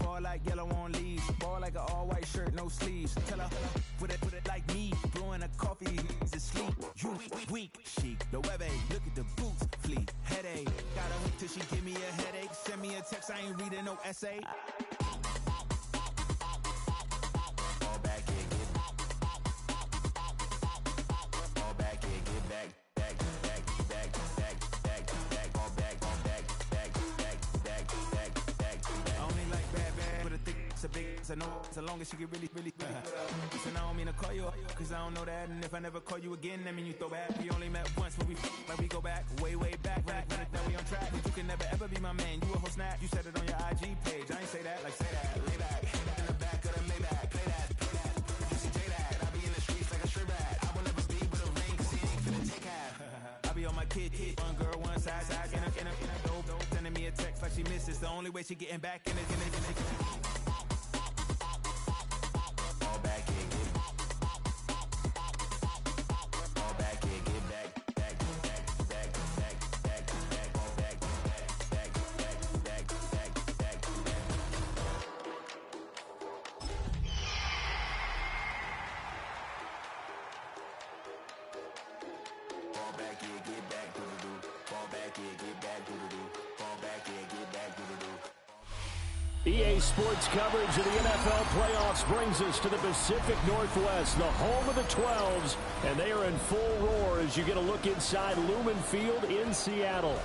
Ball like yellow on leaves, ball like an all-white shirt, no sleeves. Tell her, put it like me, blowing a coffee, he's asleep. You weak, chic, the web look at the boots, fleet, headache. Got a hook till she give me a headache. Send me a text, I ain't reading no essay. Ball back, yeah, get back. Ball back, yeah, get back. I know so long as she get really listen, I don't mean to call you up, cause I don't know that. And if I never call you again, that mean you throw back. We only met once when we like we go back, way back. When we on track, you can never ever be my man. You a whole snap, you said it on your IG page. I ain't say that, like say that, lay back. In the back of the Maybach, play that. You see J that, I be in the streets like a strip rat. I will never be with a ring, cause he ain't finna take half. I be on my kid, one girl, one side, in a dope, sending me a text like she misses. The only way she getting back in it. EA Sports coverage of the NFL playoffs brings us to the Pacific Northwest, the home of the 12s, and they are in full roar as you get a look inside Lumen Field in Seattle.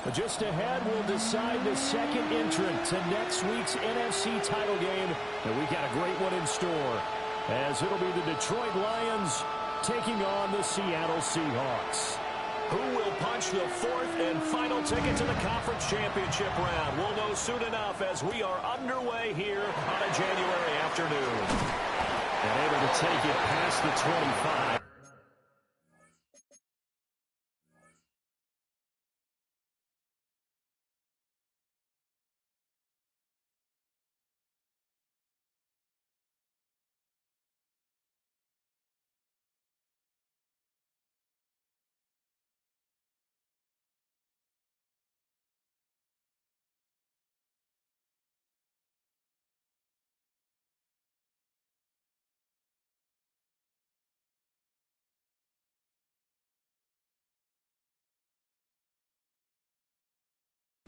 But just ahead, we'll decide the second entrant to next week's NFC title game, and we got a great one in store, as it'll be the Detroit Lions taking on the Seattle Seahawks. Who will punch the fourth and final ticket to the conference championship round? We'll know soon enough as we are underway here on a January afternoon. And able to take it past the 25.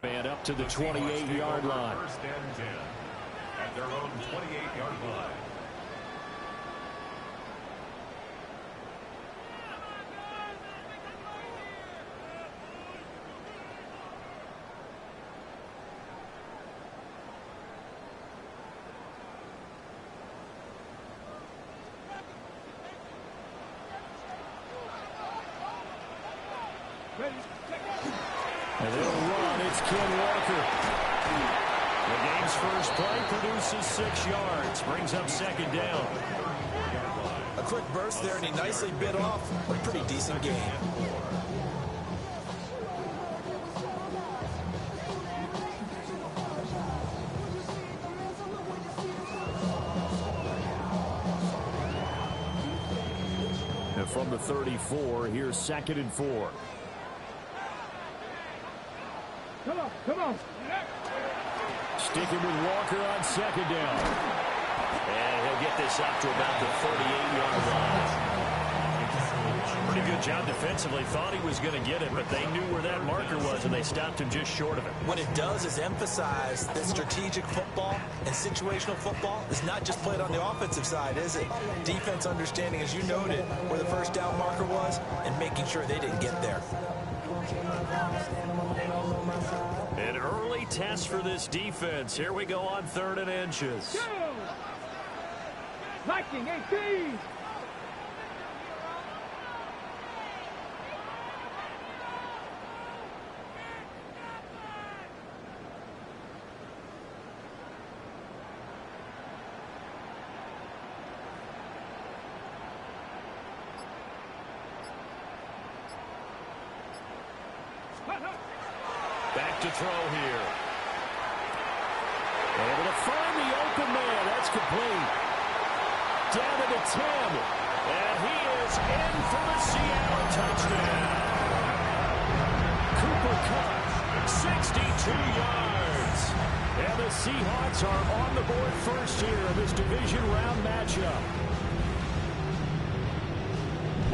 And up to the 28-yard line. First and 10 at their own 28-yard line. And they'll run. It's Ken Walker. The game's first play produces 6 yards. Brings up second down. A quick burst there, and he nicely bit off a pretty decent game. And from the 34, here's 2nd and 4. Come on. Sticking with Walker on second down. And he'll get this up to about the 38-yard line. Pretty good job defensively. Thought he was going to get it, but they knew where that marker was, and they stopped him just short of it. What it does is emphasize that strategic football and situational football is not just played on the offensive side, is it? Defense understanding, as you noted, where the first down marker was and making sure they didn't get there. An early test for this defense. Here we go on 3rd and inches. Viking 18. Back to throw here. Able to find the open man. That's complete. Down to the 10. And he is in for the Seattle touchdown. Cooper Kupp, 62 yards. And the Seahawks are on the board first here in this division round matchup.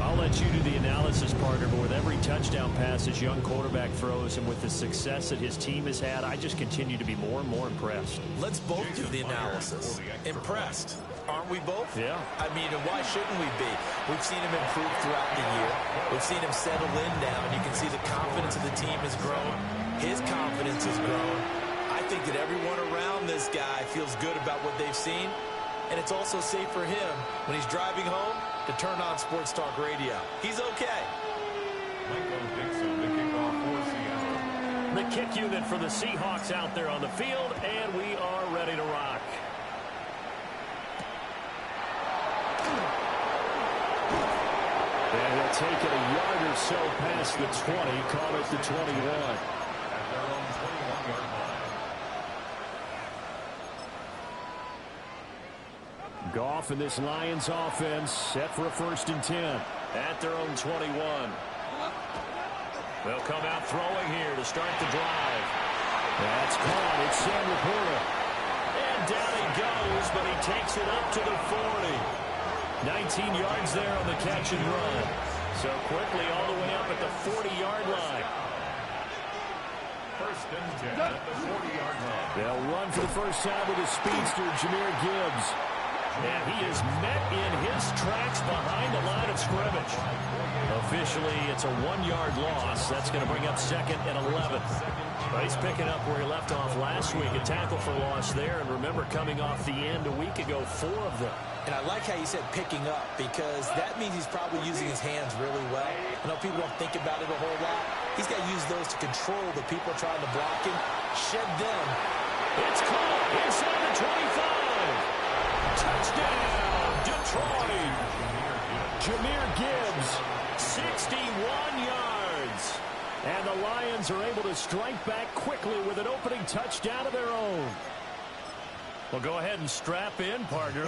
I'll let you do the analysis, partner, but with every touchdown pass his young quarterback throws and with the success that his team has had, I just continue to be more and more impressed. Let's both do the analysis. Impressed. Aren't we both? Yeah. I mean, and why shouldn't we be? We've seen him improve throughout the year. We've seen him settle in now, and you can see the confidence of the team has grown. His confidence has grown. I think that everyone around this guy feels good about what they've seen, and it's also safe for him when he's driving home to turn on Sports Talk Radio. He's okay. The kick unit for the Seahawks out there on the field, and we are ready to rock. And he'll take it a yard or so past the 20, call it the 21. Goff and this Lions offense set for a 1st and 10 at their own 21. They'll come out throwing here to start the drive. That's caught. It's Sam Laporta. And down he goes, but he takes it up to the 40. 19 yards there on the catch and run. So quickly all the way up at the 40-yard line. 1st and 10 at the 40-yard line. They'll run for the first time with the speedster, Jahmyr Gibbs. And he is met in his tracks behind the line of scrimmage. Officially, it's a 1-yard loss. That's going to bring up 2nd and 11. But he's picking up where he left off last week. A tackle for loss there. And remember, coming off the end a week ago, 4 of them. And I like how you said picking up, because that means he's probably using his hands really well. I know people don't think about it a whole lot. He's got to use those to control the people trying to block him, shed them. It's caught inside the 25. Touchdown, Detroit. Jahmyr Gibbs, 61 yards. And the Lions are able to strike back quickly with an opening touchdown of their own. Well, go ahead and strap in, partner.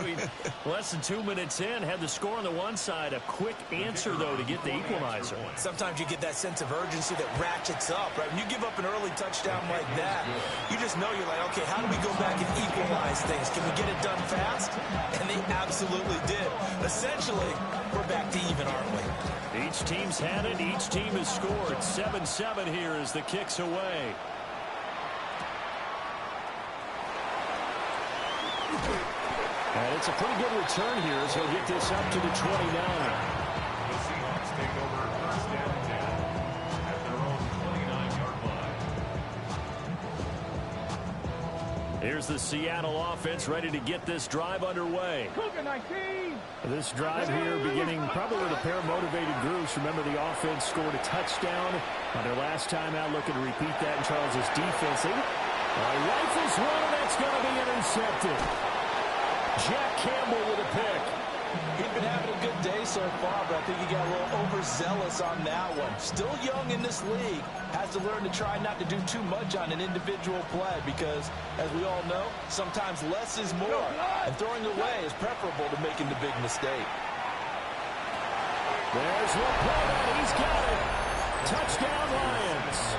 Less than 2 minutes in, had the score on the one side. A quick answer, though, to get the equalizer. Sometimes you get that sense of urgency that ratchets up, right? When you give up an early touchdown like that, you just know you're like, okay, how do we go back and equalize things? Can we get it done fast? And they absolutely did. Essentially, we're back to even, aren't we? Each team's had it. Each team has scored. 7-7 here as the kick's away. And it's a pretty good return here as he'll get this up to the 29. The Seahawks take over 1st and 10 at their own 29-yard line. Here's the Seattle offense ready to get this drive underway. Cougar 19. This drive here beginning probably with a pair of motivated groups. Remember, the offense scored a touchdown on their last time out, looking to repeat that in Charles's defense. Rifles one, and that's going to be intercepted. Jack Campbell with a pick. He's been having a good day so far, but I think he got a little overzealous on that one. Still young in this league. Has to learn to try not to do too much on an individual play because, as we all know, sometimes less is more. And throwing away is preferable to making the big mistake. There's Laporta. He's got it. Touchdown, Lions.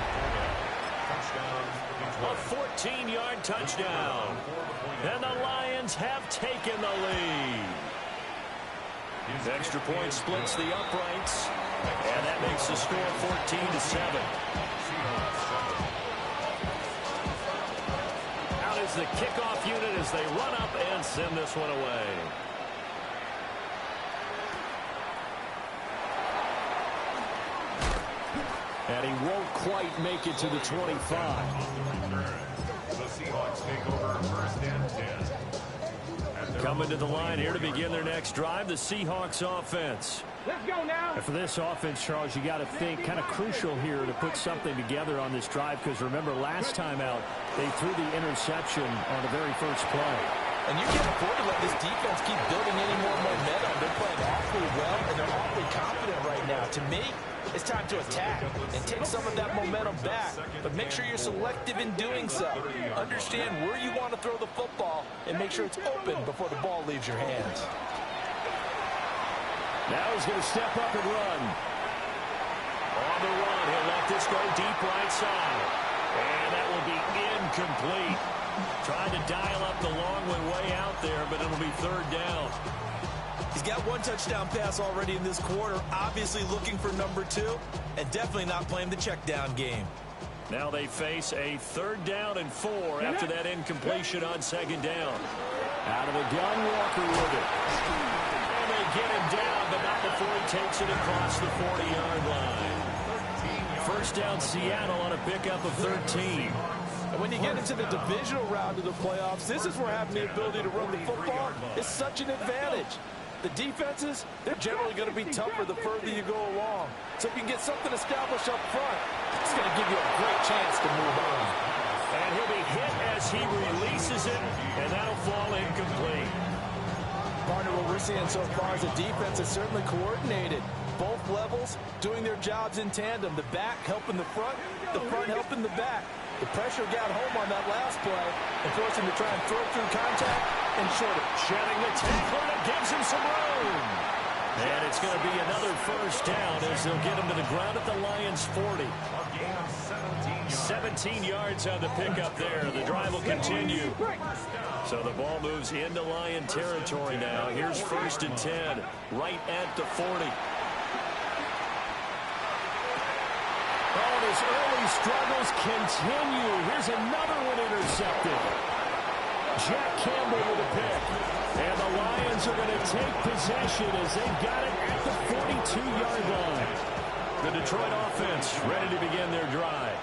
A 14-yard touchdown. And the Lions have taken the lead. The extra point splits the uprights. And that makes the score 14-7. Out is the kickoff unit as they run up and send this one away. And he won't quite make it to the 25. The Seahawks take over 1st and 10. Coming to the line here to begin their next drive, the Seahawks offense. Let's go now. And for this offense, Charles, you got to think kind of crucial here to put something together on this drive because remember last time out they threw the interception on the very first play. And you can't afford to let this defense keep building any more momentum. They're playing awfully well, and they're awfully confident right now. To me, it's time to attack and take some of that momentum back. But make sure you're selective in doing so. Understand where you want to throw the football and make sure it's open before the ball leaves your hands. Now he's going to step up and run. On the run, he'll let this go deep right side. And that will be incomplete. Trying to dial up the long way out there, but it'll be third down. He's got one touchdown pass already in this quarter, obviously looking for number 2, and definitely not playing the check down game. Now they face a 3rd down and 4 after that incompletion on 2nd down. Out of the gun, Walker with it. And they get him down, but not before he takes it across the 40-yard line. 1st down, Seattle on a pickup of 13. And when you get into the divisional round of the playoffs, this is where having the ability to run the football is such an advantage. The defenses, they're generally going to be tougher the further you go along. So if you can get something established up front, it's going to give you a great chance to move on. And he'll be hit as he releases it, and that'll fall incomplete. Partner, what we're seeing so far is the defense is certainly coordinated. Both levels doing their jobs in tandem. The back helping the front helping the back. The pressure got home on that last play and forced him to try and throw through contact and short it. Shedding the tackler that gives him some room. And it's going to be another 1st down as they'll get him to the ground at the Lions' 40. 17 yards on the pickup there. The drive will continue. So the ball moves into Lion territory now. Here's 1st and 10, right at the 40. Oh, his early struggles continue. Here's another one intercepted. Jack Campbell with a pick. And the Lions are going to take possession as they've got it at the 42-yard line. The Detroit offense ready to begin their drive.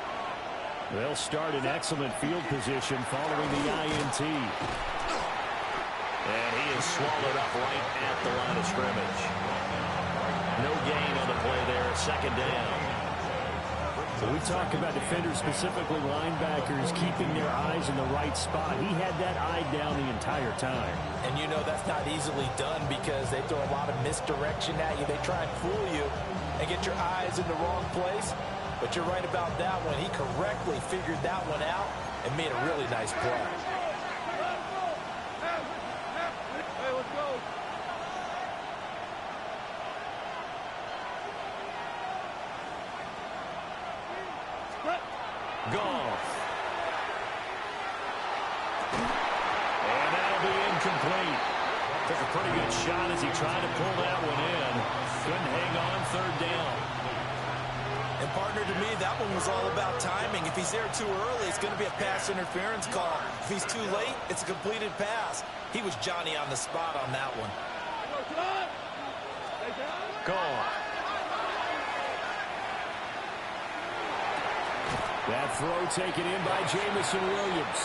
They'll start in excellent field position following the INT. And he is swallowed up right at the line of scrimmage. No gain on the play there, 2nd down. So we talk about defenders, specifically linebackers, keeping their eyes in the right spot. He had that eye down the entire time. And you know that's not easily done because they throw a lot of misdirection at you. They try and fool you and get your eyes in the wrong place. But you're right about that one. He correctly figured that one out and made a really nice play. Hey, let's go. Goff. And that'll be incomplete. Took a pretty good shot as he tried to pull that one in. Couldn't hang on 3rd down. And partner, to me, that one was all about timing. If he's there too early, it's going to be a pass interference call. If he's too late, it's a completed pass. He was Johnny on the spot on that one. Goff. That throw taken in by Jamison Williams.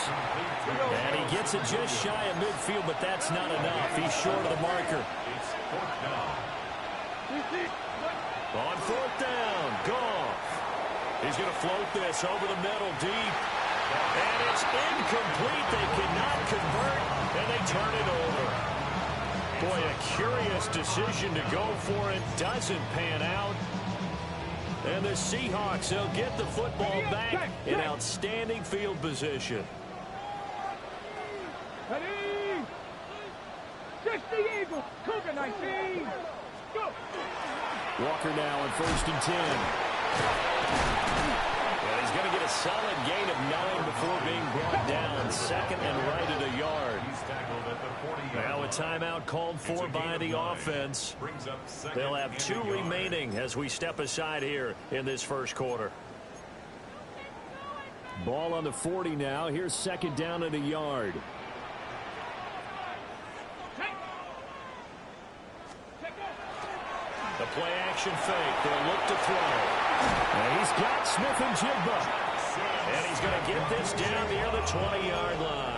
And he gets it just shy of midfield, but that's not enough. He's short of the marker. On 4th down, Goff. He's going to float this over the middle deep. And it's incomplete. They cannot convert, and they turn it over. Boy, a curious decision to go for it. Doesn't pan out. And the Seahawks, they'll get the football back in outstanding field position. Ready? 60 Eagles. Cougar 19. Go. Walker now on 1st and 10. And he's going to get a solid gain of 9 before being brought down. 2nd and right at a yard. Now a timeout called for by the offense. They'll have 2 remaining as we step aside here in this 1st quarter. Ball on the 40 now. Here's 2nd down at a yard. The play action fake. They'll look to throw. And he's got Smith and Jigba. And he's going to get this down near the 20-yard line.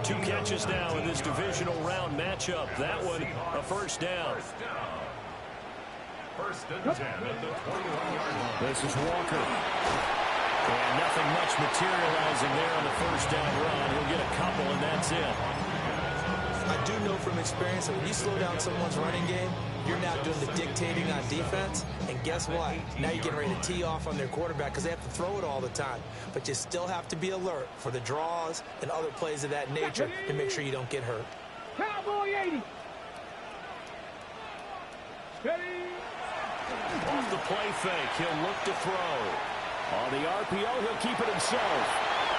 2 catches now in this divisional round matchup. That one a 1st down. 1st and 10 at the 21-yard line. This is Walker. And nothing much materializing there on the 1st down run. He'll get a couple, and that's it. I do know from experience that when you slow down someone's running game, you're now doing the dictating on defense. And guess what? Now you're getting ready to tee off on their quarterback because they have to throw it all the time. But you still have to be alert for the draws and other plays of that nature to make sure you don't get hurt. Cowboy 80. Ready? Off the play fake, he'll look to throw. On the RPO, he'll keep it himself.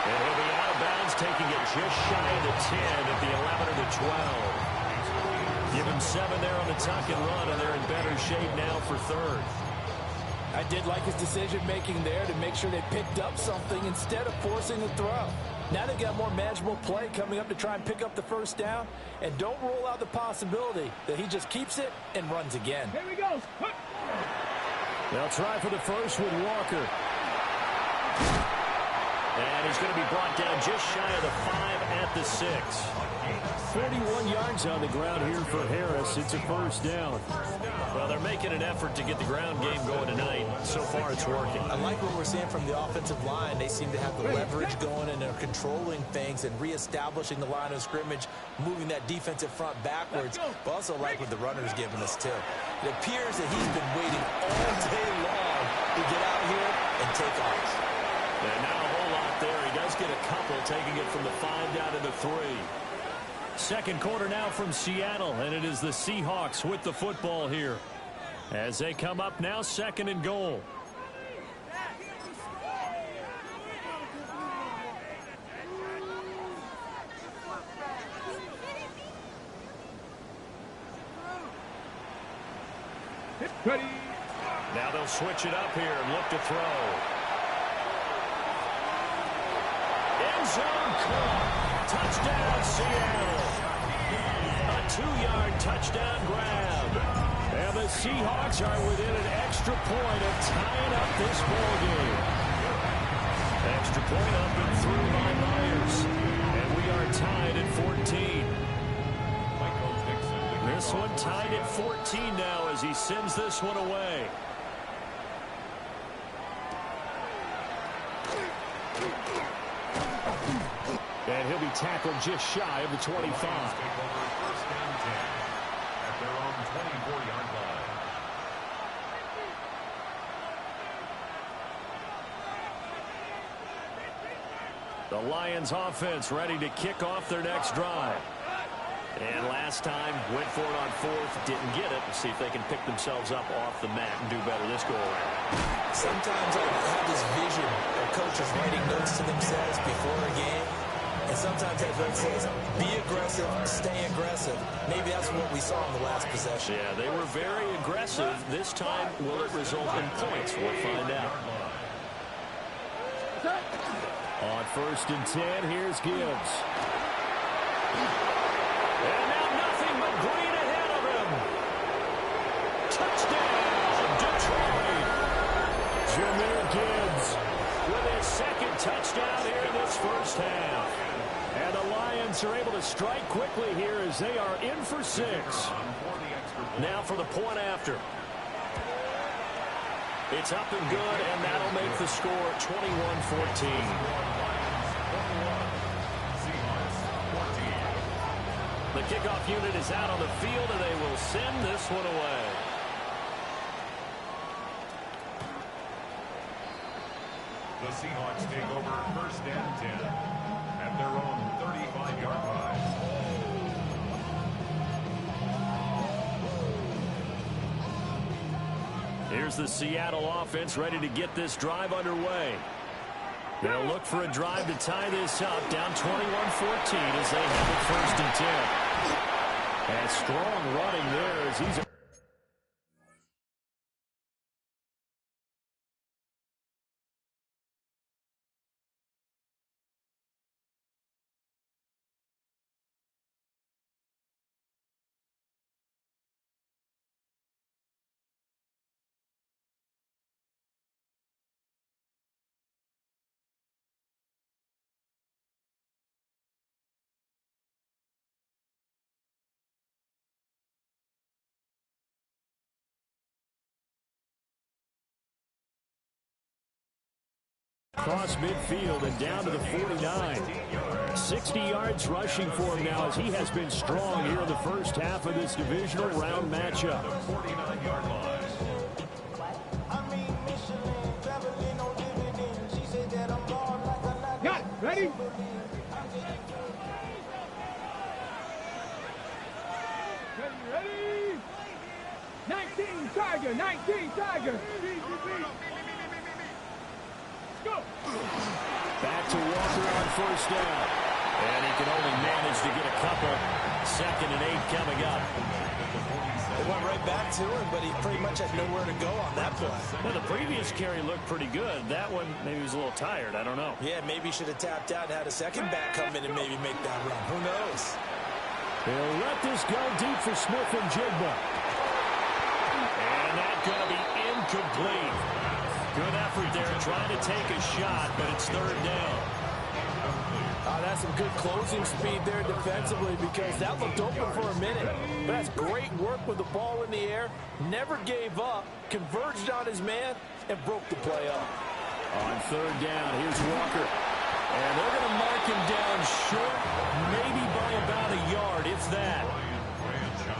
And he'll be out of bounds, taking it just shy of the 10 at the 11 or the 12. Give him 7 there on the tuck and run, and they're in better shape now for third. I did like his decision-making there to make sure they picked up something instead of forcing the throw. Now they've got more manageable play coming up to try and pick up the first down. And don't rule out the possibility that he just keeps it and runs again. Here we go. They'll try for the first with Walker. And he's going to be brought down just shy of the 5 at the 6. 41 yards on the ground here for Harris. It's a first down. Well, they're making an effort to get the ground game going tonight. So far, it's working. I like what we're seeing from the offensive line. They seem to have the leverage going, and they're controlling things and reestablishing the line of scrimmage, moving that defensive front backwards. But also like what the runner's giving us, too. It appears that he's been waiting all day long to get out here and take off. And not a whole lot there. He does get a couple, taking it from the 5 down to the 3. Second quarter now from Seattle, and it is the Seahawks with the football here. As they come up now, 2nd and goal. Ready? Now they'll switch it up here and look to throw. End zone caught. Touchdown, Seattle. A 2-yard touchdown grab. And the Seahawks are within an extra point of tying up this ball game. Extra point up and through by Myers. And we are tied at 14. This one tied at 14 now as he sends this one away. And he'll be tackled just shy of the 25. Take over first and 10 at their own 24-yard line. The Lions offense ready to kick off their next drive. And last time went for it on 4th, didn't get it. Let's see if they can pick themselves up off the mat and do better this go around. Sometimes I have this vision of coaches writing notes to themselves before a game. And sometimes that note says, be aggressive, stay aggressive. Maybe that's what we saw in the last possession. Yeah, they were very aggressive. This time, will it result in points? We'll find out. On 1st and 10, here's Gibbs. And now nothing but green ahead of him. Touchdown, Detroit. Jahmyr Gibbs with his 2nd touchdown here in this first half. And the Lions are able to strike quickly here as they are in for 6. Now for the point after. It's up and good, and that'll make the score 21-14. The kickoff unit is out on the field, and they will send this one away. The Seahawks take over first and 10 at their own 35-yard line. Here's the Seattle offense ready to get this drive underway. They'll look for a drive to tie this up, down 21-14 as they have it 1st and 10. And strong running there as he's... across midfield and down to the 49. 60 yards rushing for him now as he has been strong here in the first half of this divisional round matchup. Got it. Ready? Ready? 19. Tiger, 19, Tiger. Go. Back to Walker on first down. And he can only manage to get a couple. 2nd and 8 coming up. They went right back to him, but he pretty much had nowhere to go on that play. Well, the previous carry looked pretty good. That one, maybe he was a little tired. I don't know. Yeah, maybe he should have tapped out and had a second back come in and maybe make that run. Who knows? They'll let this go deep for Smith and Jigba. And that's going to be incomplete. Good effort there trying to take a shot, but it's 3rd down. That's some good closing speed there defensively because that looked open for a minute. But that's great work with the ball in the air. Never gave up, converged on his man, and broke the play up. On 3rd down, here's Walker. And they're going to mark him down short, maybe by about a yard, if that.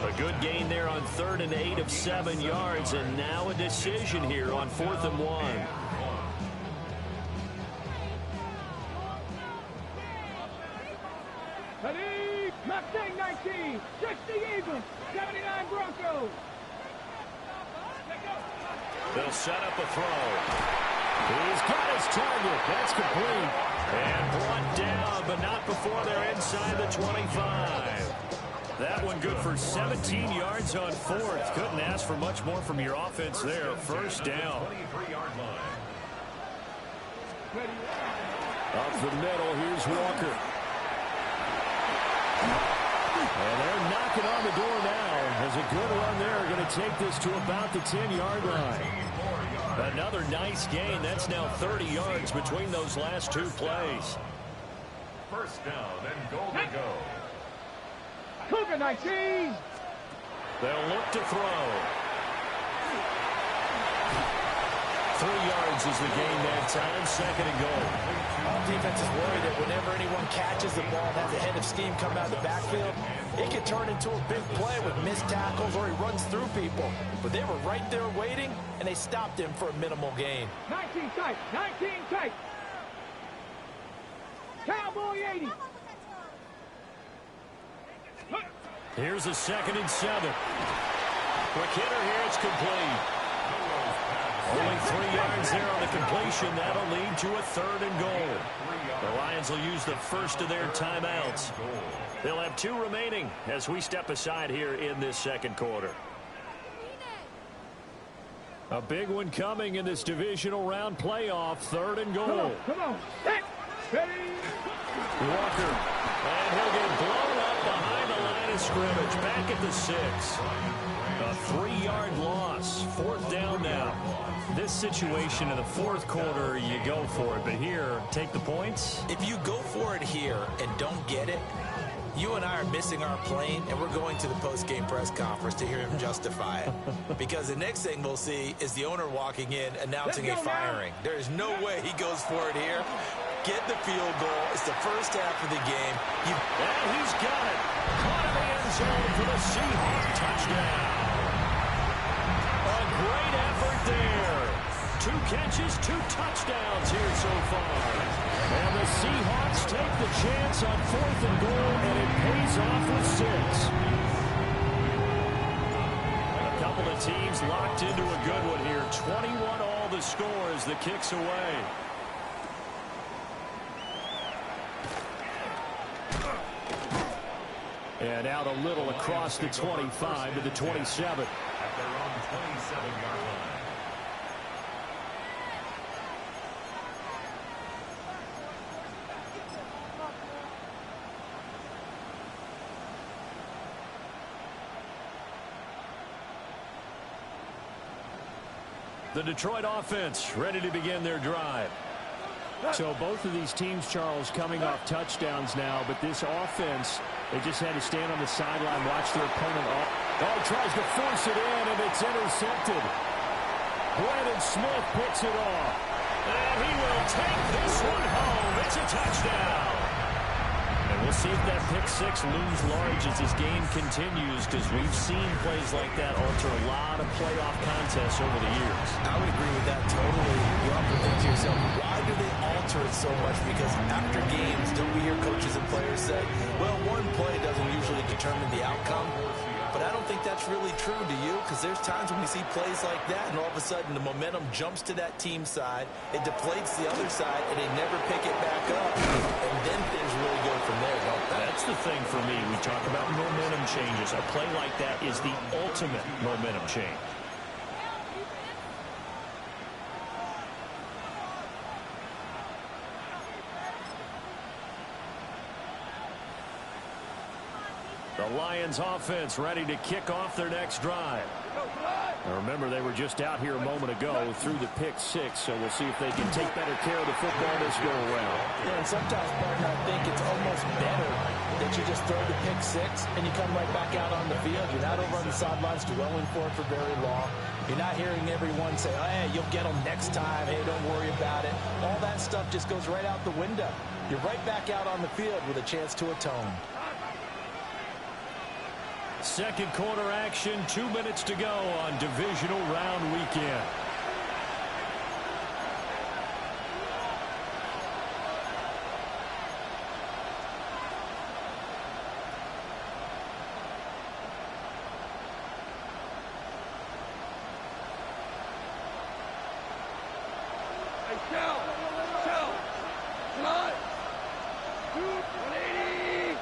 A good gain there on 3rd and 8 of 7 yards, and now a decision here on 4th and 1. Ready, Mustang 19, 60 Eagles, 79 Broncos. They'll set up a throw. He's got his target. That's complete. And brought down, but not before they're inside the 25. That one good for 17 yards on 4th. Couldn't ask for much more from your offense there. 1st down. Up the middle, here's Walker. And they're knocking on the door now. Has a good run there. Going to take this to about the 10-yard line. Another nice gain. That's now 30 yards between those last 2 plays. 1st down and goal to go. Cougar 19. They'll look to throw. 3 yards is the gain that time. 2nd and goal. Defense is worried that whenever anyone catches the ball and has a head of steam come out of the backfield, it can turn into a big play with missed tackles or he runs through people. But they were right there waiting, and they stopped him for a minimal gain. 19 tight, 19 tight. Cowboy 80. Here's a 2nd and 7. Quick hitter here. It's complete. Only 3 yards there on the completion. That'll lead to a 3rd and goal. The Lions will use the first of their timeouts. They'll have 2 remaining as we step aside here in this 2nd quarter. A big one coming in this divisional round playoff. 3rd and goal. Come on. Set. Ready. Walker. And he'll get blown up behind the line of scrimmage. Back at the 6. A 3-yard loss. 4th down now. This situation in the 4th quarter, you go for it. But here, take the points. If you go for it here and don't get it, you and I are missing our plane, and we're going to the post-game press conference to hear him justify it. Because the next thing we'll see is the owner walking in announcing a firing. There is no way he goes for it here. Get the field goal. It's the first half of the game. And he's got it. Caught in the end zone for the Seahawks touchdown. A great effort there. 2 catches, 2 touchdowns here so far. And the Seahawks take the chance on 4th and goal, and it pays off with 6. A couple of teams locked into a good one here. 21 all the score as the kick's away. And out a little across the 25 to the 27. At their own 27-yard line. The Detroit offense ready to begin their drive. So both of these teams, Charles, coming off touchdowns now, but this offense, they just had to stand on the sideline, watch their opponent off. Oh, tries to force it in, and it's intercepted. Brandon Smith picks it off. And he will take this one home. It's a touchdown. And we'll see if that pick-6 looms large as this game continues, because we've seen plays like that alter a lot of playoff contests over the years. I would agree with that totally. You have to think to yourself, why do they alter it so much? Because after games, don't we hear coaches and players say, well, one play doesn't usually determine the outcome? but I don't think that's really true, do you? Because there's times when we see plays like that, and all of a sudden the momentum jumps to that team side, it deflates the other side, and they never pick it back up, and then things really go from there, don't they? That's the thing for me. We talk about momentum changes. A play like that is the ultimate momentum change. The Lions offense ready to kick off their next drive. Now remember, they were just out here a moment ago through the pick six, so we'll see if they can take better care of the football this go around. Yeah, and sometimes, partner, I think it's almost better that you just throw the pick six and you come right back out on the field. You're not over on the sidelines dwelling for it for very long. You're not hearing everyone say, oh, hey, you'll get them next time. Hey, don't worry about it. All that stuff just goes right out the window. You're right back out on the field with a chance to atone. Second quarter action, 2 minutes to go on divisional round weekend. Hey, Shell, come on. 180.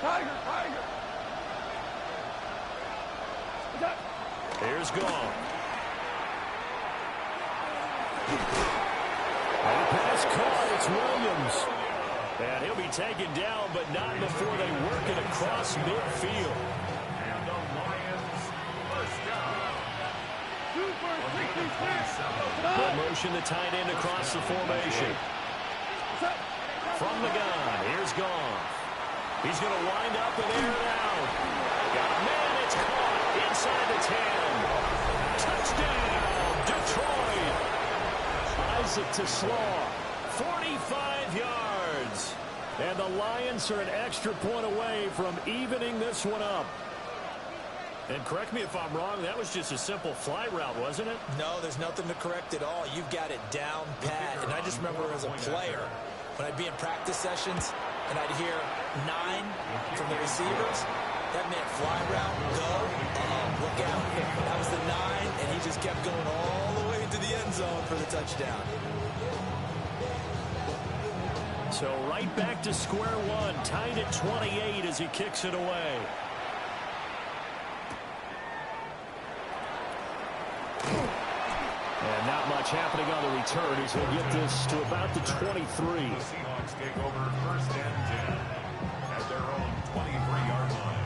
Tiger. Here's Gone. And pass caught. It's Williams. And he'll be taken down, but not before they work it across midfield. And the Lions first down. Good motion, the tight end across the formation. From the gun, here's Gone. He's going to wind up and air it out. Got a man, it's caught inside the 10. Touchdown, Detroit. Isaac to Slaw, 45 yards. And the Lions are an extra point away from evening this one up. And correct me if I'm wrong, that was just a simple fly route, wasn't it? No, there's nothing to correct at all. You've got it down pat. And I just remember as a player, when I'd be in practice sessions and I'd hear 9 from the receivers, that meant fly route, go, look out. That was the 9, and he just kept going all the way to the end zone for the touchdown. So right back to square one, tied at 28 as he kicks it away. And not much happening on the return as he'll get this to about the 23. The Seahawks take over first and 10 at their own 23-yard line.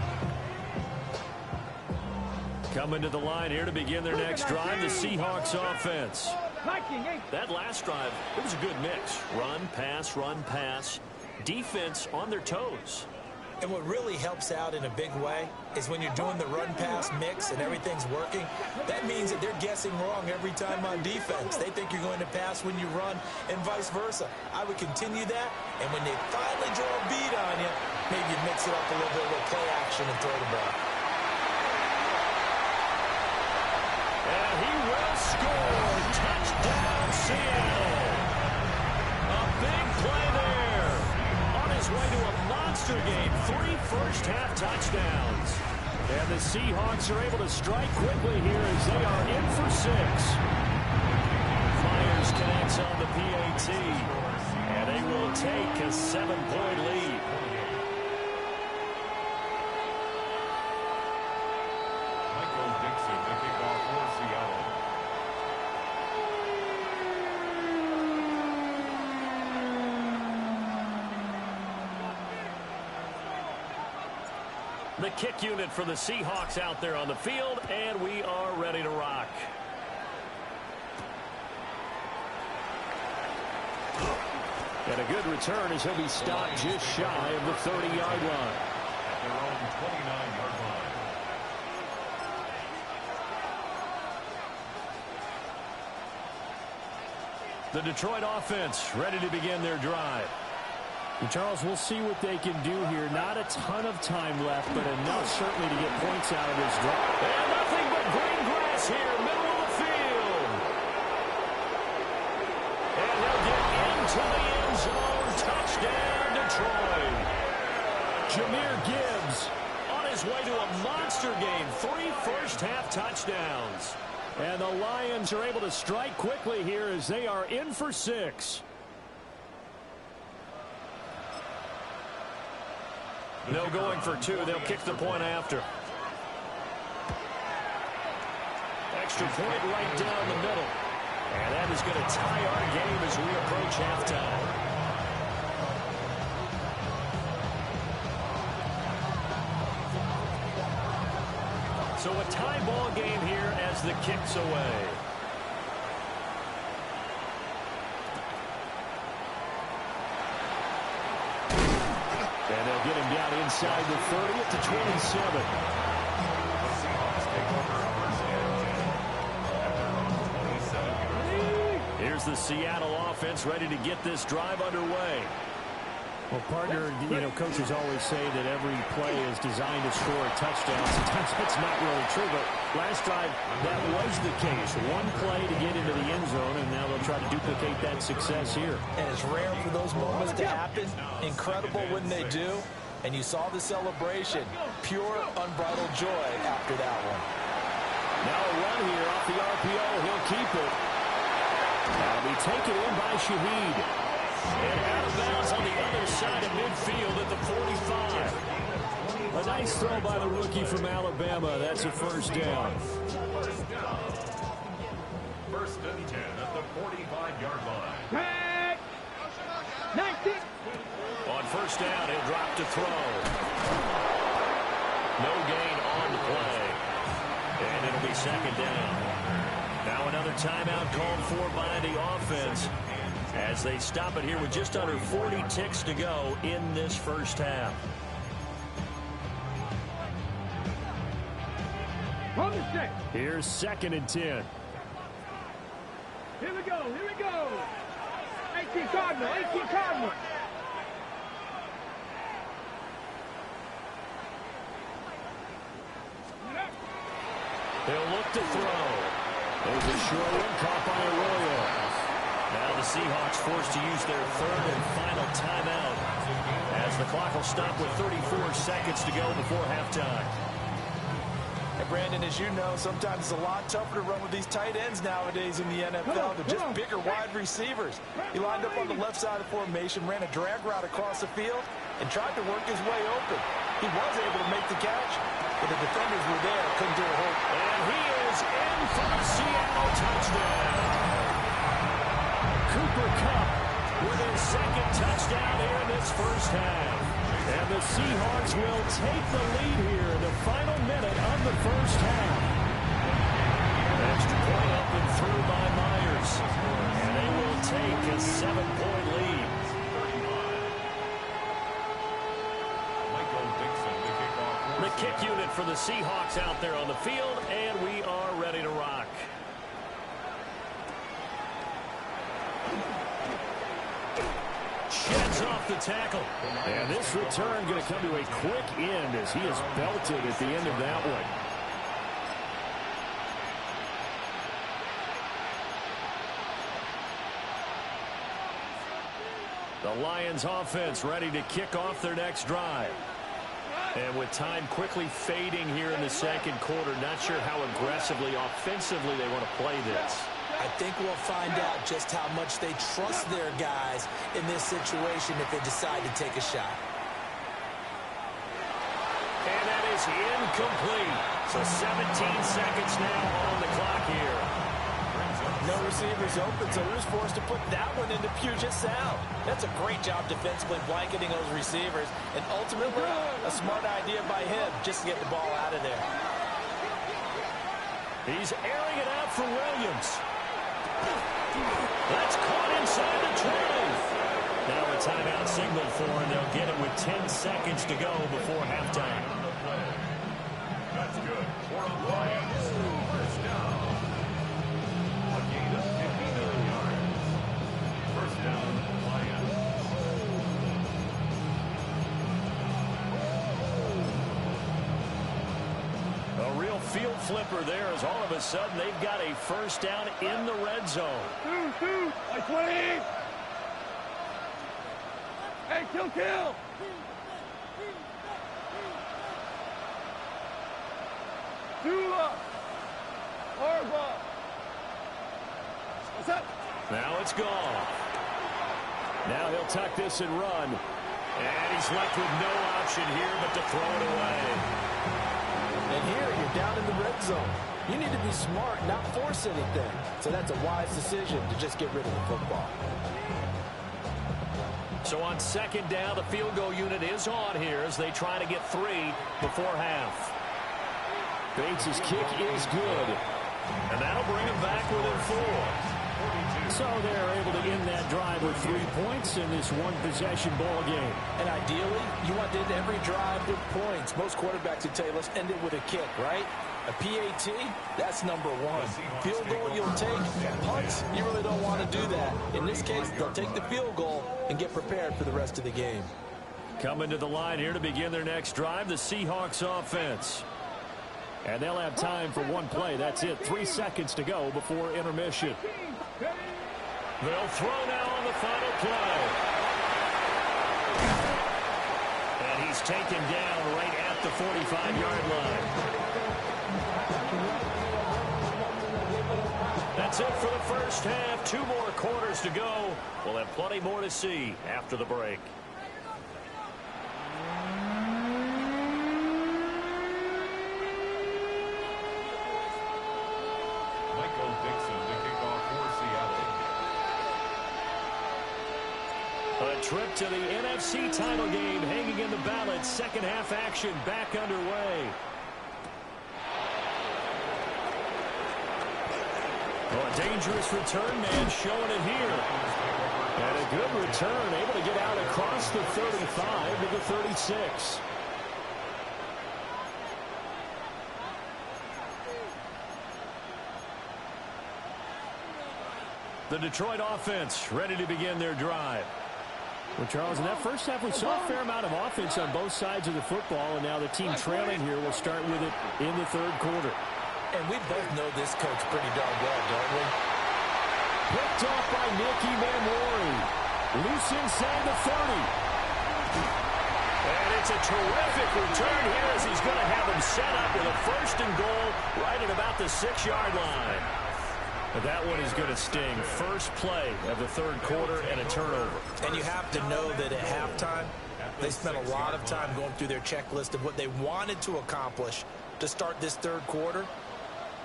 Coming to the line here to begin their next drive, the Seahawks offense. That last drive, it was a good mix. Run, pass, defense on their toes. And what really helps out in a big way is when you're doing the run-pass mix and everything's working, that means that they're guessing wrong every time on defense. They think you're going to pass when you run and vice versa. I would continue that, and when they finally draw a beat on you, maybe you mix it up a little bit with play action and throw the ball. And he will score. Touchdown, Seattle. A big play there. On his way to a monster game. 3 first-half touchdowns. And the Seahawks are able to strike quickly here as they are in for 6. Myers connects on the PAT. And they will take a 7-point lead. The kick unit for the Seahawks out there on the field, and we are ready to rock. And a good return as he'll be stopped just shy of the 30-yard line. At their own 29-yard line. The Detroit offense ready to begin their drive. And Charles, we'll see what they can do here. Not a ton of time left, but enough certainly to get points out of this drive. And nothing but green grass here, middle of the field. And they'll get into the end zone. Touchdown, Detroit. Jahmyr Gibbs on his way to a monster monster game. 3 first-half touchdowns. And the Lions are able to strike quickly here as they are in for 6. No going for 2. They'll kick the point after. Extra point right down the middle. And that is going to tie our game as we approach halftime. So a tie ball game here as the kick's away. And they'll get him down inside the 30 at the 27. The Seahawks take over first and 10 at their own 27-yard line. Here's the Seattle offense ready to get this drive underway. Well, partner, coaches always say that every play is designed to score a touchdown. Sometimes that's not really true, but last drive, that was the case. One play to get into the end zone, and now they'll try to duplicate that success here. And it's rare for those moments to happen. Incredible when they do. And you saw the celebration. Pure, unbridled joy after that one. Now a run here off the RPO. He'll keep it. That'll be taken in by Shaheed. And out of bounds on the other side of midfield at the 45. A nice throw by the rookie from Alabama. That's a first down. First down. First and 10 at the 45-yard line. Tag! 19! On first down, he'll drop to throw. No gain on the play. And it'll be second down. Now another timeout called for by the offense as they stop it here with just under 40 ticks to go in this first half. From the 6. Here's second and 10. Here we go, here we go. 18 Cardinal, 18 Cardinal. They'll look to throw. There's a short one caught by Arroyo. Now the Seahawks forced to use their third and final timeout as the clock will stop with 34 seconds to go before halftime. And Brandon, as you know, sometimes it's a lot tougher to run with these tight ends nowadays in the NFL. They're just bigger wide receivers. He lined up on the left side of the formation, ran a drag route across the field, and tried to work his way open. He was able to make the catch, but the defenders were there, couldn't do a whole. And he is in for the Seattle touchdown. Cooper Kupp With his second touchdown here in this first half. And the Seahawks will take the lead here in the final minute of the first half. Extra point up and through by Myers. And they will take a 7-point lead. The kick unit for the Seahawks out there on the field, and we are ready to rock. Sheds off the tackle. And this return going to come to a quick end as he is belted at the end of that one. The Lions offense ready to kick off their next drive. And with time quickly fading here in the second quarter, not sure how aggressively, offensively they want to play this. I think we'll find out just how much they trust their guys in this situation if they decide to take a shot. And that is incomplete. So 17 seconds now on the clock here. No receivers open, so he was forced to put that one into Puget Sound. That's a great job defensively blanketing those receivers, and ultimately a smart idea by him just to get the ball out of there. He's airing it out for Williams. That's caught inside the 20. Now a timeout signal for him. They'll get it with 10 seconds to go before halftime. That's good. For the Lions. First down. A gain of 59 yards. First down, Lions. A real field flipper there as all of a sudden they've got a first down in the red zone. Like 20. Hey, kill. What's up? Now it's gone. Now he'll tuck this and run. And he's left with no option here but to throw it away. And here you're down in the red zone. You need to be smart, not force anything. So that's a wise decision to just get rid of the football. So on second down, the field goal unit is on here as they try to get 3 before half. Bates' kick is good. And that'll bring him back within 4. So they're able to end that drive with 3 points in this one-possession ball game. And ideally, you want to end every drive with points. Most quarterbacks would tell you, let's end it with a kick, right? A PAT, that's number 1. Field goal you'll take. Punts, you really don't want to do that. In this case, they'll take the field goal and get prepared for the rest of the game. Coming to the line here to begin their next drive, the Seahawks offense. And they'll have time for one play. That's it. 3 seconds to go before intermission. They'll throw now on the final play. And he's taken down right at the 45-yard line. That's it for the first half. 2 more quarters to go. We'll have plenty more to see after the break. A trip to the NFC title game hanging in the balance. Second half action back underway. Oh, a dangerous return man showing it here. And a good return, able to get out across the 35 to the 36. The Detroit offense ready to begin their drive. Well, Charles, in that first half, we saw a fair amount of offense on both sides of the football, and now the team trailing here will start with it in the third quarter. And we both know this coach pretty darn well, don't we? Picked off by Nicky Manwari. Loose inside the 30. And it's a terrific return here as he's going to have him set up with a first and goal right at about the 6-yard line. But that one is going to sting. First play of the third quarter and a turnover. And you have to know that at halftime, they spent a lot of time going through their checklist of what they wanted to accomplish to start this third quarter.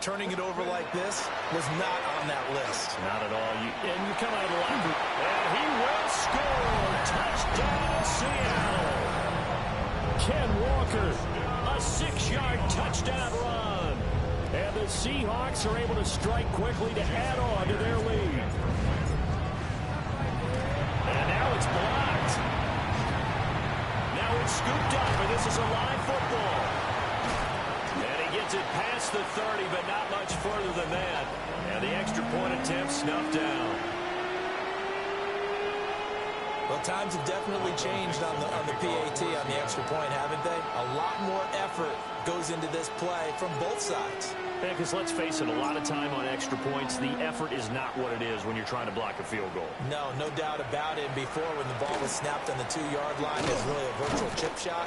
Turning it over like this was not on that list. Not at all. And you come out of the line, and he will score. Touchdown, Seattle. Ken Walker, a 6-yard touchdown run. And the Seahawks are able to strike quickly to add on to their lead. And now it's blocked. Now it's scooped up, and this is a live football. And he gets it past the 30, but not much further than that. And the extra point attempt snuffed down. Well, times have definitely changed on the PAT, on the extra point, haven't they? A lot more effort goes into this play from both sides. Yeah, because let's face it, a lot of time on extra points, the effort is not what it is when you're trying to block a field goal. No, no doubt about it. Before, when the ball was snapped on the 2-yard line, it was really a virtual chip shot.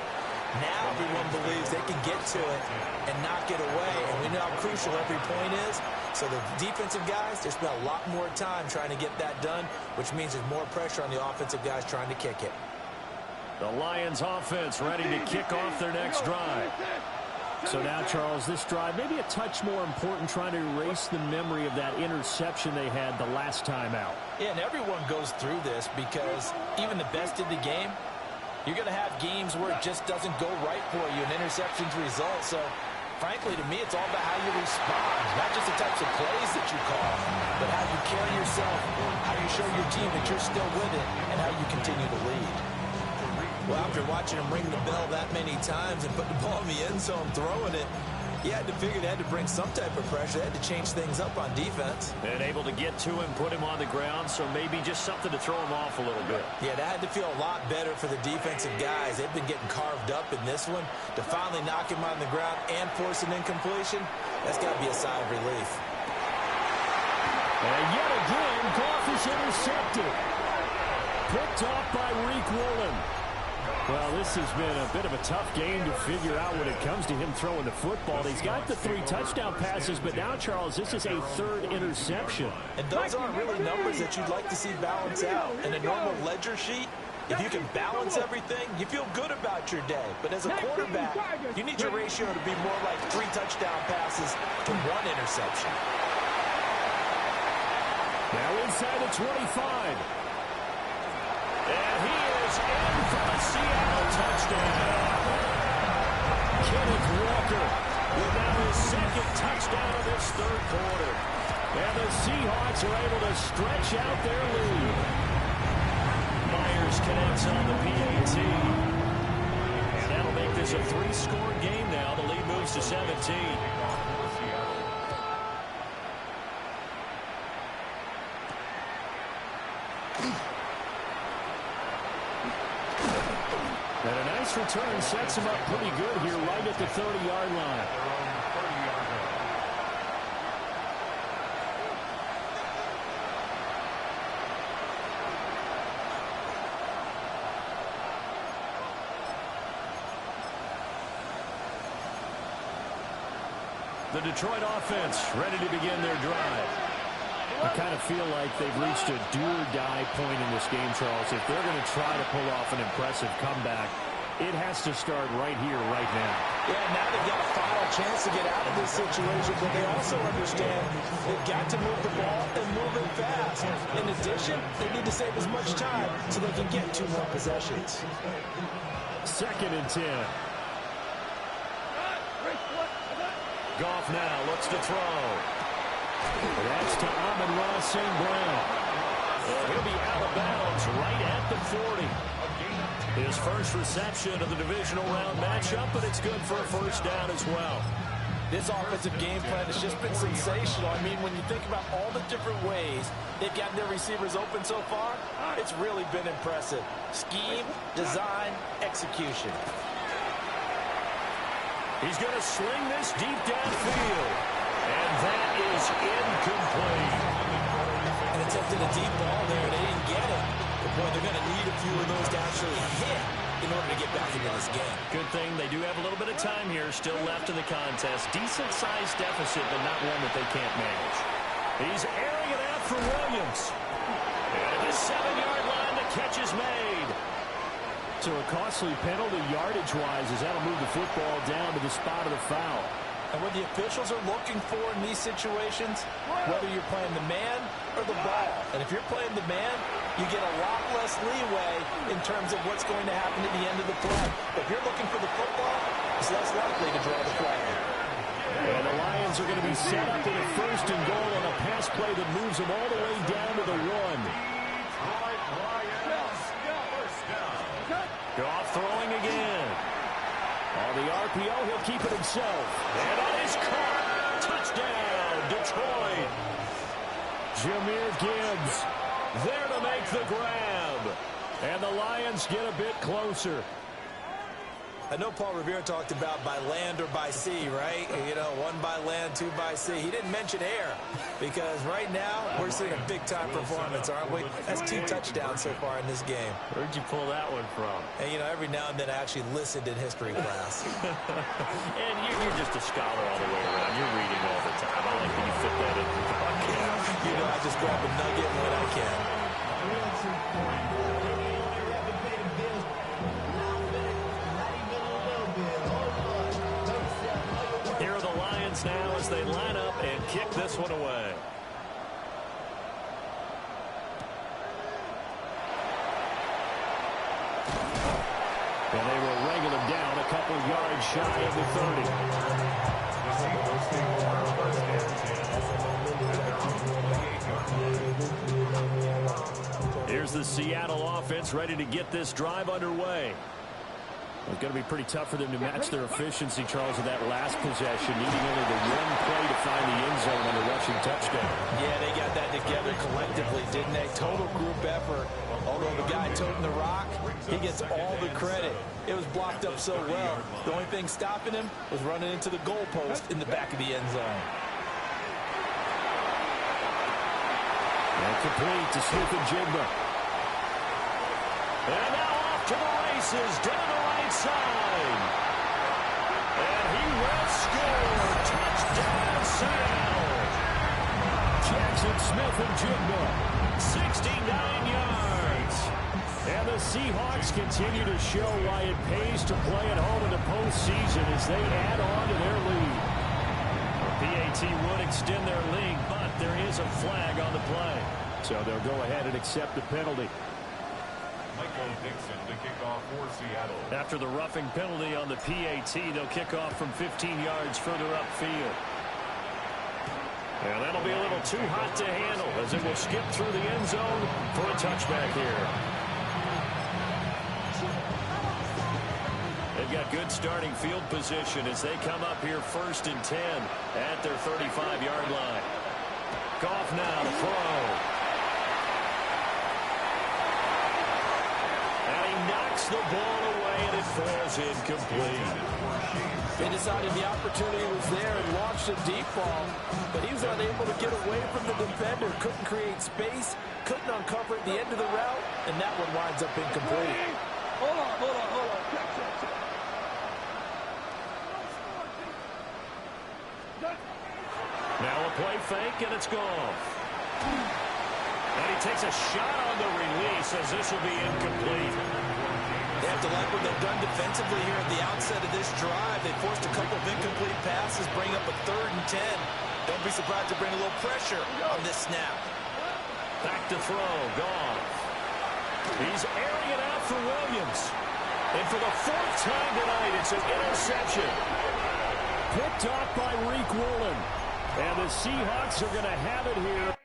Now everyone believes they can get to it and knock it away, and we know how crucial every point is. So the defensive guys, they spent a lot more time trying to get that done, which means there's more pressure on the offensive guys trying to kick it. The Lions offense ready to kick off their next drive. So now, Charles, this drive may be a touch more important, trying to erase the memory of that interception they had the last time out. Yeah, and everyone goes through this because even the best in the game, you're going to have games where it just doesn't go right for you, and interceptions result. So, frankly, to me, it's all about how you respond, not just the types of plays that you call, but how you carry yourself, how you show your team that you're still with it, and how you continue to lead. Well, after watching him ring the bell that many times and put the ball in the end zone, throwing it, you had to figure they had to bring some type of pressure. They had to change things up on defense. And able to get to him, put him on the ground, so maybe just something to throw him off a little bit. Yeah, that had to feel a lot better for the defensive guys. They've been getting carved up in this one. To finally knock him on the ground and force an incompletion, that's got to be a sigh of relief. And yet again, Goff is intercepted. Picked off by Reek Woolen. Well, this has been a bit of a tough game to figure out when it comes to him throwing the football. He's got the 3 touchdown passes, but now, Charles, this is a 3rd interception. And those aren't really numbers that you'd like to see balance out. In a normal ledger sheet, if you can balance everything, you feel good about your day. But as a quarterback, you need your ratio to be more like 3 touchdown passes to 1 interception. Now inside the 25. And he is in for the Seattle touchdown. Kenneth Walker with now his 2nd touchdown of this 3rd quarter. And the Seahawks are able to stretch out their lead. Myers connects on the PAT. And that'll make this a 3-score game now. The lead moves to 17. And a nice return sets him up pretty good here right at the 30-yard line. The Detroit offense ready to begin their drive. I kind of feel like they've reached a do-or-die point in this game, Charles. If they're going to try to pull off an impressive comeback, it has to start right here, right now. Yeah, now they've got a final chance to get out of this situation, but they also understand they've got to move the ball and move it fast. In addition, they need to save as much time so they can get 2 more possessions. 2nd and 10. Goff now looks to throw. That's to Amon-Ra St. Brown. And he'll be out of bounds right at the 40. His first reception of the divisional round matchup, but it's good for a 1st down as well. This offensive game plan has just been sensational. I mean, when you think about all the different ways they've gotten their receivers open so far, it's really been impressive. Scheme, design, execution. He's going to sling this deep downfield. And that is incomplete. And attempted a deep ball there. They didn't get it. But, boy, they're going to need a few of those to actually hit in order to get back into this game. Good thing they do have a little bit of time here still left in the contest. Decent-sized deficit, but not one that they can't manage. He's airing it out for Williams. And the 7-yard line, the catch is made. So a costly penalty yardage-wise as that'll move the football down to the spot of the foul. And what the officials are looking for in these situations, whether you're playing the man or the ball. And if you're playing the man, you get a lot less leeway in terms of what's going to happen at the end of the play. But if you're looking for the football, it's less likely to draw the flag. And the Lions are going to be set up in a 1st and goal on a pass play that moves them all the way down to the 1. Goff throwing again. On the RPO, he'll keep it himself. And on his caught. Touchdown, Detroit. Jahmyr Gibbs there to make the grab. And the Lions get a bit closer. I know Paul Revere talked about by land or by sea, right? You know, 1 by land, 2 by sea. He didn't mention air because right now we're seeing a big-time performance, aren't we? That's 2 touchdowns so far in this game. Where'd you pull that one from? And, you know, every now and then I actually listened in history class. And you're just a scholar all the way around. You're reading all the time. I like that you fit that in the podcast. You know, I just grab a nugget when I can. Here are the Lions now as they line up and kick this one away. And they will wrangle him down a couple yards shy of the 30. Here's the Seattle offense ready to get this drive underway. It's going to be pretty tough for them to match their efficiency, Charles, with that last possession, needing only the 1 play to find the end zone on a rushing touchdown. Yeah, they got that together collectively, didn't they? Total group effort. Although the guy toting the rock, he gets all the credit. It was blocked up so well. The only thing stopping him was running into the goalpost in the back of the end zone. And complete to Smith-Njigba. And now off to the races. races down the right side. And he will score. Touchdown, Seattle. Jackson Smith and Jigba. 69 yards. And the Seahawks continue to show why it pays to play at home in the postseason as they add on to their lead. PAT would extend their lead, but there is a flag on the play. So they'll go ahead and accept the penalty. Michael Dixon to kick off for Seattle. After the roughing penalty on the PAT, they'll kick off from 15 yards further upfield. And that'll be a little too hot to handle as it will skip through the end zone for a touchback here. They've got good starting field position as they come up here 1st and 10 at their 35-yard line. Goff now to throw. And he knocks the ball away and it falls incomplete. They decided the opportunity was there and launched a deep ball, but he was unable to get away from the defender, couldn't create space, couldn't uncover at the end of the route, and that one winds up incomplete. Hold on. Now a play fake, and it's gone. And he takes a shot on the release as this will be incomplete. They have to like what they've done defensively here at the outset of this drive. They forced a couple of incomplete passes, bring up a 3rd and 10. Don't be surprised to bring a little pressure on this snap. Back to throw, Goff. He's airing it out for Williams. And for the 4th time tonight, it's an interception. Picked off by Reek Woolen. And the Seahawks are going to have it here.